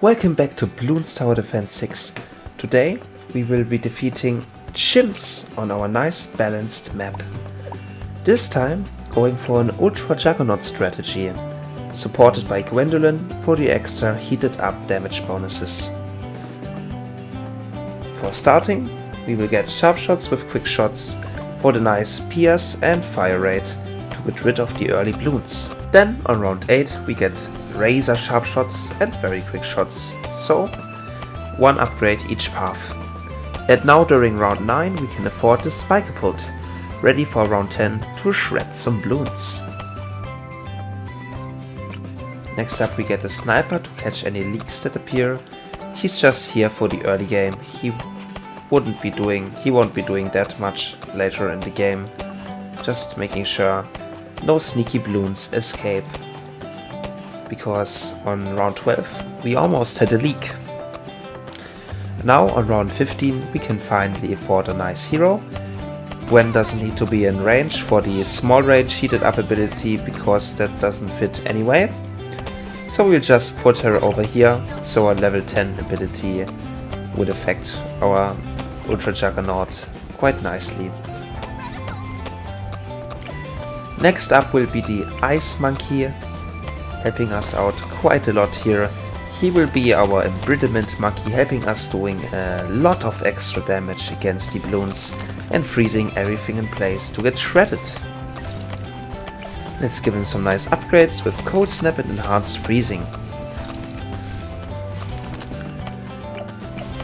Welcome back to Bloons Tower Defense 6. Today we will be defeating CHIMPS on our nice balanced map. This time going for an Ultra Juggernaut strategy, supported by Gwendolyn for the extra heated up damage bonuses. For starting, we will get sharp shots with quick shots for the nice pierce and fire rate to get rid of the early balloons. Then on round 8 we get razor sharp shots and very quick shots, so one upgrade each path. And now during round 9 we can afford the Spike-a-Pult, ready for round 10 to shred some balloons. Next up we get a sniper to catch any leaks that appear. He's just here for the early game, he won't be doing that much later in the game, just making sure no sneaky balloons escape. Because on round 12 we almost had a leak. Now on round 15 we can finally afford a nice hero. Gwen doesn't need to be in range for the small range heated up ability because that doesn't fit anyway. So we'll just put her over here, so our level 10 ability would affect our Ultra Juggernaut quite nicely. Next up will be the Ice Monkey, helping us out quite a lot here. He will be our Embridlement Monkey, helping us doing a lot of extra damage against the balloons and freezing everything in place to get shredded. Let's give him some nice upgrades with Cold Snap and Enhanced Freezing.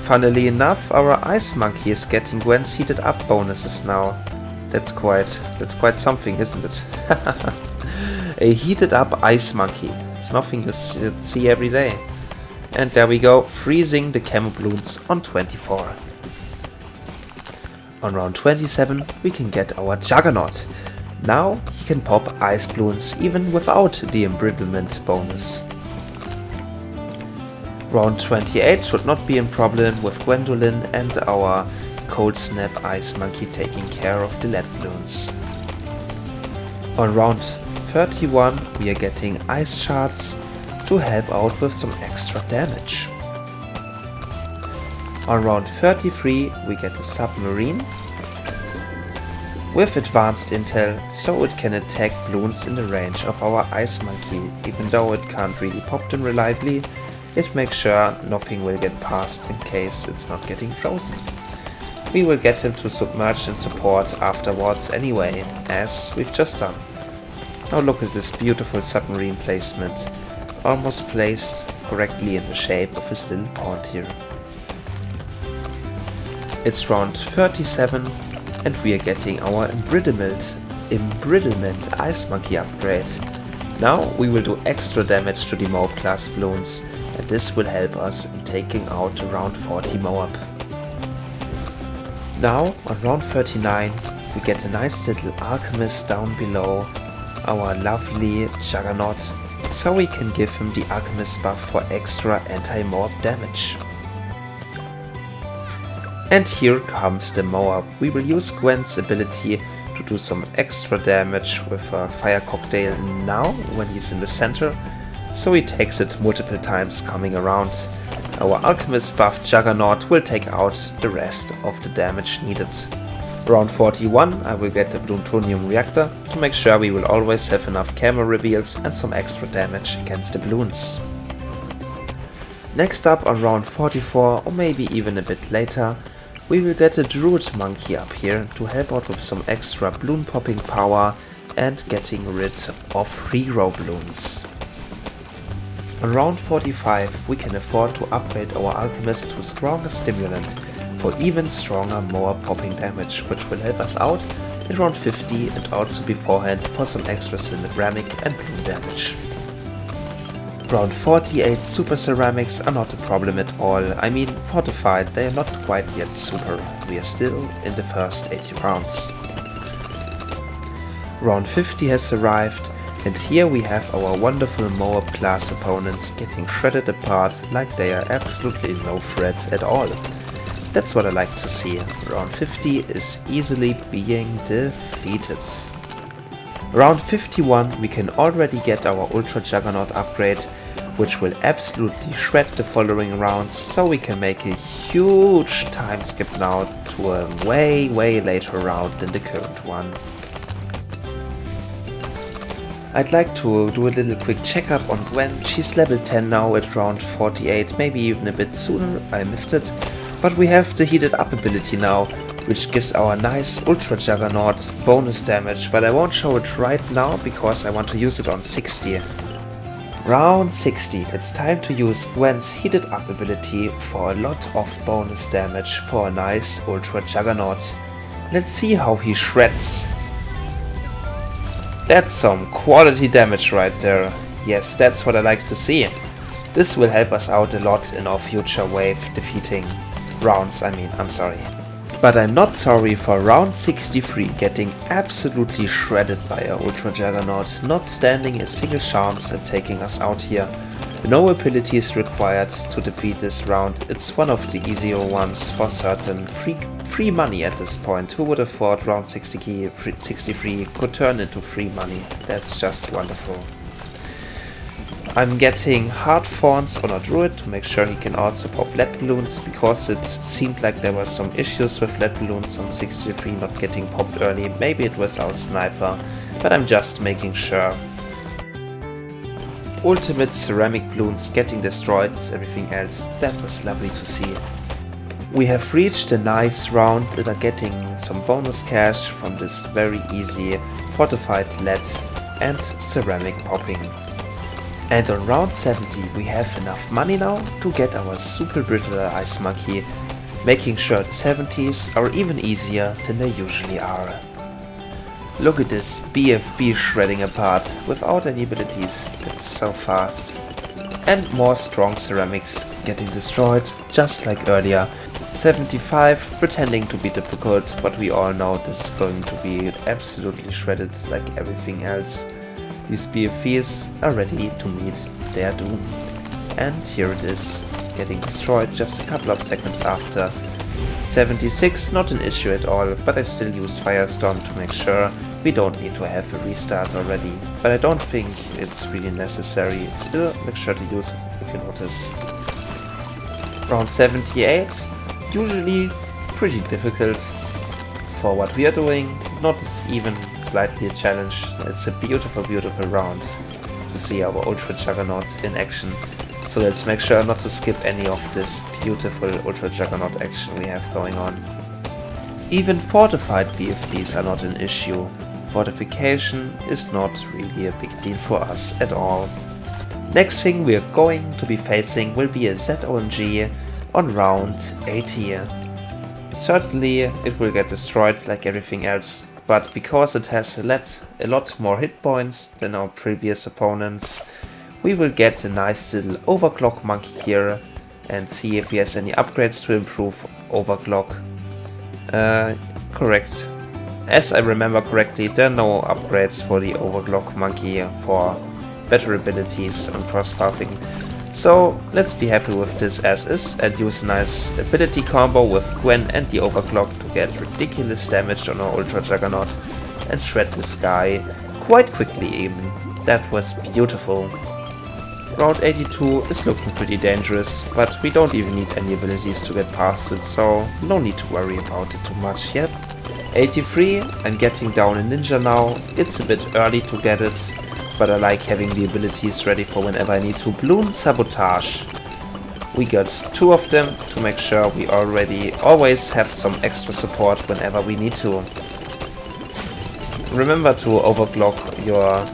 Funnily enough, our Ice Monkey is getting Gwen's heated up bonuses now. That's quite something, isn't it? A heated up Ice Monkey. It's nothing you see every day. And there we go, freezing the camo balloons on 24. On round 27 we can get our Juggernaut. Now he can pop ice balloons even without the embridlement bonus. Round 28 should not be a problem with Gwendolyn and our Cold Snap Ice Monkey taking care of the lead balloons. On round 31 we are getting ice shards to help out with some extra damage. On round 33 we get a submarine with advanced intel, so it can attack balloons in the range of our Ice Monkey. Even though it can't really pop them reliably, it makes sure nothing will get past in case it's not getting frozen. We will get him to submerge and support afterwards anyway, as we've just done. Now look at this beautiful submarine placement, almost placed correctly in the shape of his little pond here. It's round 37 and we are getting our Embridlement Ice Monkey upgrade. Now we will do extra damage to the MOAB class balloons, and this will help us in taking out around 40 MOAB. Now on round 39 we get a nice little Alchemist down below our lovely Juggernaut, so we can give him the Alchemist buff for extra anti-MOAB damage. And here comes the MOAB. We will use Gwen's ability to do some extra damage with a fire cocktail now when he's in the center, so he takes it multiple times coming around. Our Alchemist buff Juggernaut will take out the rest of the damage needed. Round 41 I will get the Plutonium Reactor to make sure we will always have enough camo reveals and some extra damage against the balloons. Next up on round 44, or maybe even a bit later, we will get a Druid Monkey up here to help out with some extra balloon popping power and getting rid of regrow balloons. On round 45 we can afford to upgrade our Alchemist to Stronger Stimulant for even stronger MOAB popping damage, which will help us out at round 50 and also beforehand for some extra ceramic and balloon damage. Round 48 Super Ceramics are not a problem at all. I mean, fortified, they are not quite yet super. We are still in the first 80 rounds. Round 50 has arrived, and here we have our wonderful MOAB class opponents getting shredded apart like they are absolutely no threat at all. That's what I like to see. Round 50 is easily being defeated. Round 51 we can already get our Ultra Juggernaut upgrade which will absolutely shred the following rounds, so we can make a huge time skip now to a way later round than the current one. I'd like to do a little quick checkup on Gwen. She's level 10 now at round 48, maybe even a bit sooner, I missed it. But we have the heated up ability now, which gives our nice Ultra Juggernaut bonus damage, but I won't show it right now because I want to use it on 60. Round 60, it's time to use Gwen's heated up ability for a lot of bonus damage for a nice Ultra Juggernaut. Let's see how he shreds. That's some quality damage right there. Yes, that's what I like to see. This will help us out a lot in our future wave defeating rounds, I'm sorry. But I'm not sorry for round 63 getting absolutely shredded by our Ultra Juggernaut, not standing a single chance and taking us out here. No abilities required to defeat this round. It's one of the easier ones for certain. Free money at this point. Who would have thought round 63 could turn into free money? That's just wonderful. I'm getting hard thorns on our druid to make sure he can also pop lead balloons, because it seemed like there were some issues with lead balloons on 63 not getting popped early. Maybe it was our sniper, but I'm just making sure. Ultimate ceramic balloons getting destroyed as everything else. That was lovely to see. We have reached a nice round and are getting some bonus cash from this very easy fortified lead and ceramic popping. And on round 70 we have enough money now to get our super brittle ice monkey, making sure the 70s are even easier than they usually are. Look at this BFB shredding apart without any abilities. It's so fast. And more strong ceramics getting destroyed, just like earlier. 75 pretending to be difficult, but we all know this is going to be absolutely shredded like everything else. These BFBs are ready to meet their doom. And here it is, getting destroyed just a couple of seconds after. 76, not an issue at all, but I still use Firestorm to make sure we don't need to have a restart already. But I don't think it's really necessary. Still, make sure to use it if you notice. Round 78, usually pretty difficult for what we are doing, not even slightly a challenge. It's a beautiful round to see our Ultra Juggernaut in action. So let's make sure not to skip any of this beautiful Ultra Juggernaut action we have going on. Even fortified BFBs are not an issue. Fortification is not really a big deal for us at all. Next thing we are going to be facing will be a ZOMG on round 80. Certainly it will get destroyed like everything else, but because it has a lot more hit points than our previous opponents, we will get a nice little overclock monkey here and see if he has any upgrades to improve overclock. Correct. As I remember correctly, there are no upgrades for the overclock monkey for better abilities on cross-buffing. So let's be happy with this as is and use a nice ability combo with Gwen and the overclock to get ridiculous damage on our Ultra Juggernaut and shred this guy quite quickly even. That was beautiful. Round 82 is looking pretty dangerous, but we don't even need any abilities to get past it, so no need to worry about it too much yet. 83, I'm getting down a ninja now. It's a bit early to get it, but I like having the abilities ready for whenever I need to. Bloons Sabotage. We got 2 of them to make sure we always have some extra support whenever we need to. Remember to overclock your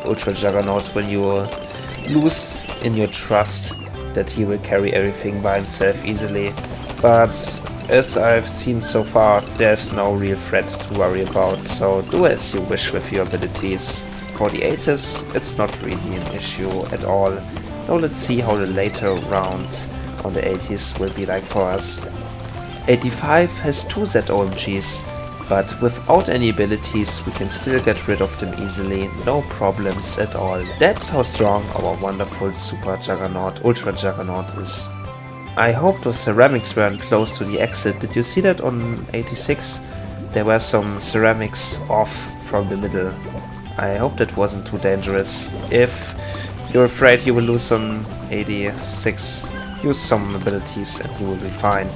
Ultra Juggernaut when you lose in your trust that he will carry everything by himself easily, but as I've seen so far, there's no real threat to worry about, so do as you wish with your abilities. For the 80s, it's not really an issue at all. Now let's see how the later rounds on the 80s will be like for us. 85 has 2 ZOMGs, but without any abilities we can still get rid of them easily, no problems at all. That's how strong our wonderful Super Juggernaut, Ultra Juggernaut is. I hope those ceramics weren't close to the exit. Did you see that on 86? There were some ceramics off from the middle. I hope that wasn't too dangerous. If you're afraid you will lose on 86. Use some abilities and you will be fine.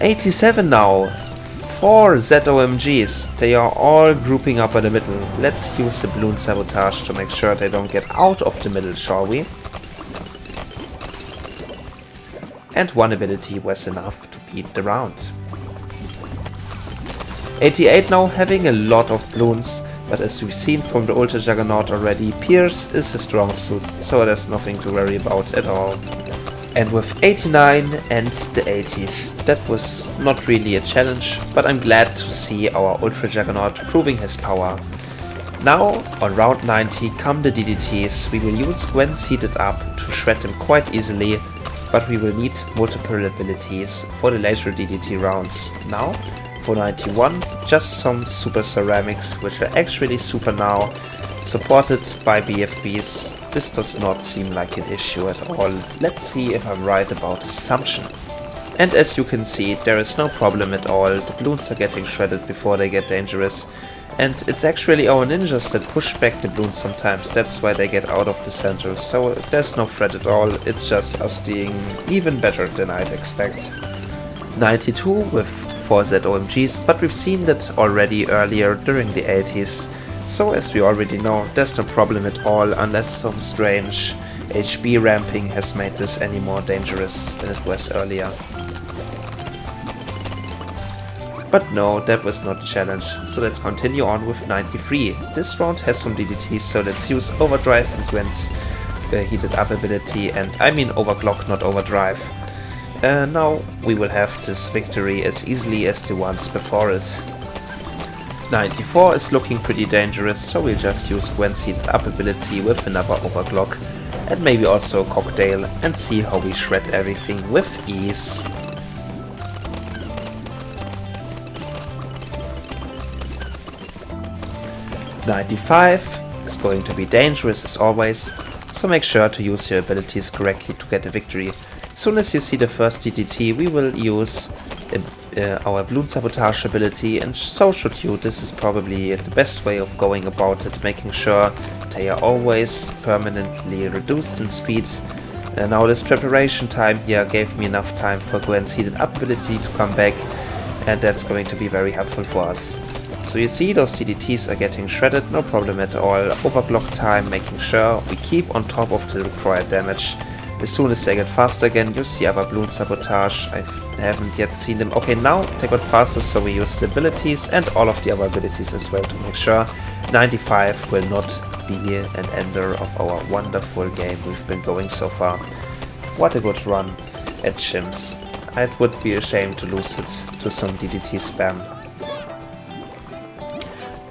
87 now. 4 ZOMGs. They are all grouping up in the middle. Let's use the Bloon Sabotage to make sure they don't get out of the middle, shall we? And one ability was enough to beat the round. 88 now, having a lot of Bloons, but as we've seen from the Ultra Juggernaut already, Pierce is a strong suit, so there's nothing to worry about at all. And with 89 and the 80s, that was not really a challenge, but I'm glad to see our Ultra Juggernaut proving his power. Now, on round 90 come the DDTs. We will use Gwen seated up to shred them quite easily, but we will need multiple abilities for the later DDT rounds. Now, for 91, just some super ceramics, which are actually super now, supported by BFBs. This does not seem like an issue at all. Let's see if I'm right about this assumption. And as you can see, there is no problem at all. The Bloons are getting shredded before they get dangerous. And it's actually our ninjas that push back the Bloons sometimes. That's why they get out of the center. So there's no threat at all. It's just us doing even better than I'd expect. 92 with 4 ZOMGs, but we've seen that already earlier during the 80s. So as we already know, there's no problem at all unless some strange HB ramping has made this any more dangerous than it was earlier. But no, that was not a challenge, so let's continue on with 93. This round has some DDTs, so let's use Overdrive and Gwen's heated up ability, and I mean Overclock, not Overdrive. Now we will have this victory as easily as the ones before it. 94 is looking pretty dangerous, so we'll just use Gwen's heated up ability with another Overclock and maybe also a Cocktail and see how we shred everything with ease. .95 is going to be dangerous as always, so make sure to use your abilities correctly to get a victory. As soon as you see the first DDT, we will use our Bloon Sabotage ability, and so should you. This is probably the best way of going about it, making sure they are always permanently reduced in speed. Now this preparation time here gave me enough time for Gwen's heated up ability to come back, and that's going to be very helpful for us. So you see those DDTs are getting shredded, no problem at all. Overclock time, making sure we keep on top of the required damage. As soon as they get faster again, use the other Bloon Sabotage. I haven't yet seen them. Okay, now they got faster, so we use the abilities and all of the other abilities as well to make sure 95 will not be an ender of our wonderful game we've been going so far. What a good run at CHIMPS. I would be ashamed to lose it to some DDT spam.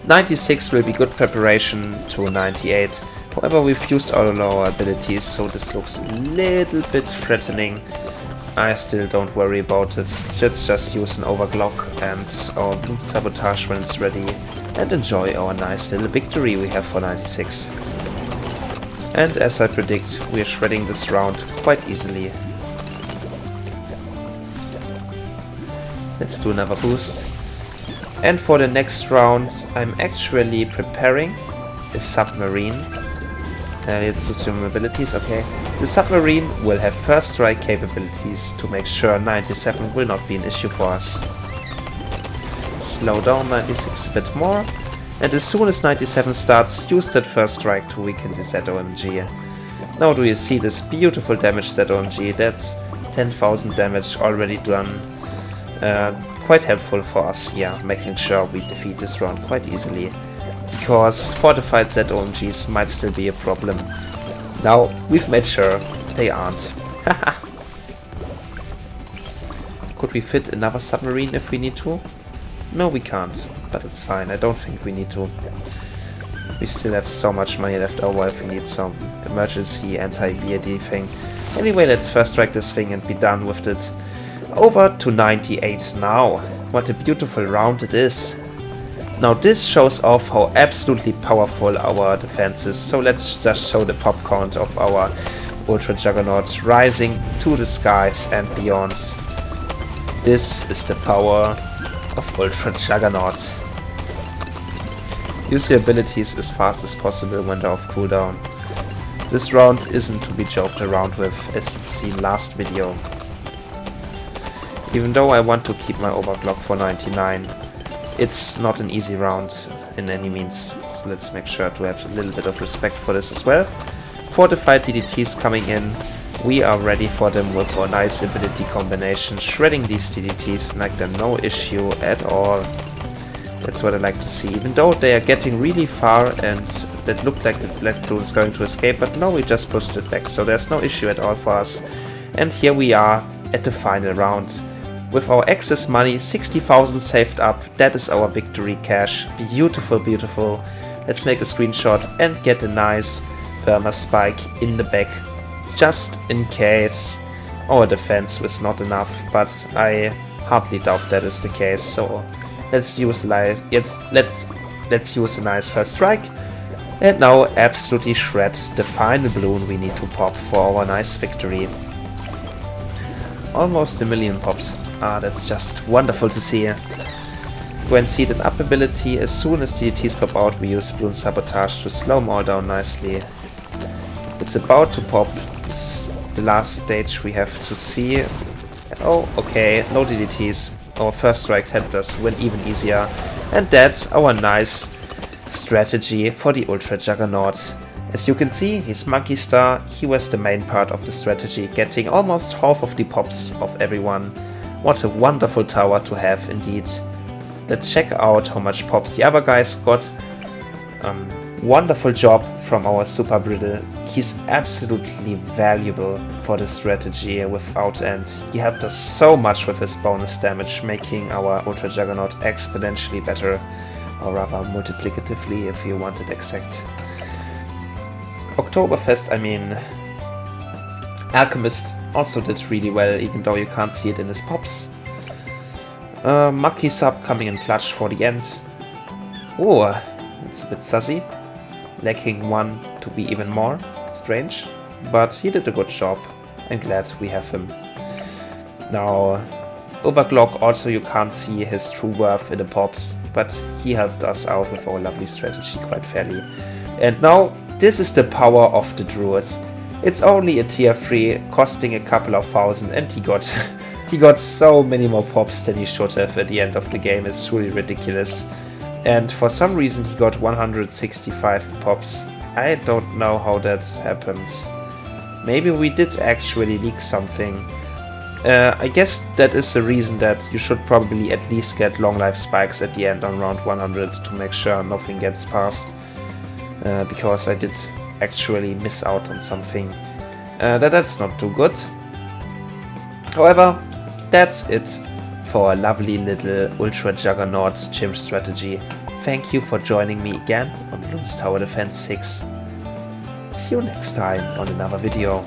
96 will be good preparation to 98. However, we've used all of our abilities, so this looks a little bit threatening. I still don't worry about it. Let's just use an Overclock and our Bloon Sabotage when it's ready and enjoy our nice little victory we have for 96. And as I predict, we are shredding this round quite easily. Let's do another boost. And for the next round, I'm actually preparing a submarine. Let's do some abilities, okay. The submarine will have first strike capabilities to make sure 97 will not be an issue for us. Slow down 96 a bit more, and as soon as 97 starts, use that first strike to weaken the ZOMG. Now do you see this beautiful damage ZOMG? That's 10,000 damage already done. Quite helpful for us here, making sure we defeat this round quite easily. Because fortified ZOMGs might still be a problem. Now, we've made sure they aren't. Could we fit another submarine if we need to? No, we can't, but it's fine. I don't think we need to. We still have so much money left over if we need some emergency anti-BAD thing. Anyway, let's first strike this thing and be done with it. Over to 98 now. What a beautiful round it is. Now this shows off how absolutely powerful our defense is, so let's just show the pop count of our Ultra Juggernaut rising to the skies and beyond. This is the power of Ultra Juggernaut. Use your abilities as fast as possible when they're off cooldown. This round isn't to be joked around with, as you've seen last video. Even though I want to keep my overclock for 99, it's not an easy round in any means, so let's make sure to have a little bit of respect for this as well. Fortified DDTs coming in, we are ready for them with our nice ability combination, shredding these DDTs like they're no issue at all. That's what I like to see, even though they are getting really far and that looked like the Black Bloon is going to escape, but no, we just pushed it back, so there's no issue at all for us. And here we are at the final round. With our excess money, 60,000 saved up, that is our victory cash. Beautiful, beautiful. Let's make a screenshot and get a nice perma spike in the back, just in case our defense was not enough, but I hardly doubt that is the case. So let's use let's use a nice first strike, and now absolutely shred the final balloon we need to pop for our nice victory. Almost 1 million pops. Ah, that's just wonderful to see. Go and see an up ability. As soon as DDTs pop out, we use Bloon Sabotage to slow them all down nicely. It's about to pop. This is the last stage we have to see. Oh, okay, no DDTs. Our first strike helped us win even easier. And that's our nice strategy for the Ultra Juggernaut. As you can see, his Monkey Star, he was the main part of the strategy, getting almost half of the pops of everyone. What a wonderful tower to have indeed. Let's check out how much pops the other guys got. Wonderful job from our Super Brittle. He's absolutely valuable for the strategy without end. He helped us so much with his bonus damage, making our Ultra Juggernaut exponentially better, or rather multiplicatively if you want it exact. Oktoberfest, I mean, Alchemist also did really well, even though you can't see it in his pops. Mucky Sub coming in clutch for the end. Oh, it's a bit sussy. Lacking one to be even more strange, but he did a good job. I'm glad we have him. Now, Overclock, also you can't see his true worth in the pops, but he helped us out with our lovely strategy quite fairly. And now, this is the power of the Druid. It's only a tier 3, costing a couple of thousand, and he got so many more pops than he should have at the end of the game. It's truly ridiculous. And for some reason he got 165 pops. I don't know how that happened. Maybe we did actually leak something. I guess that is the reason that you should probably at least get long life spikes at the end on round 100 to make sure nothing gets past. Because I did actually miss out on something. That's not too good. However, that's it for a lovely little Ultra Juggernaut chimp strategy. Thank you for joining me again on Bloons Tower Defense 6. See you next time on another video.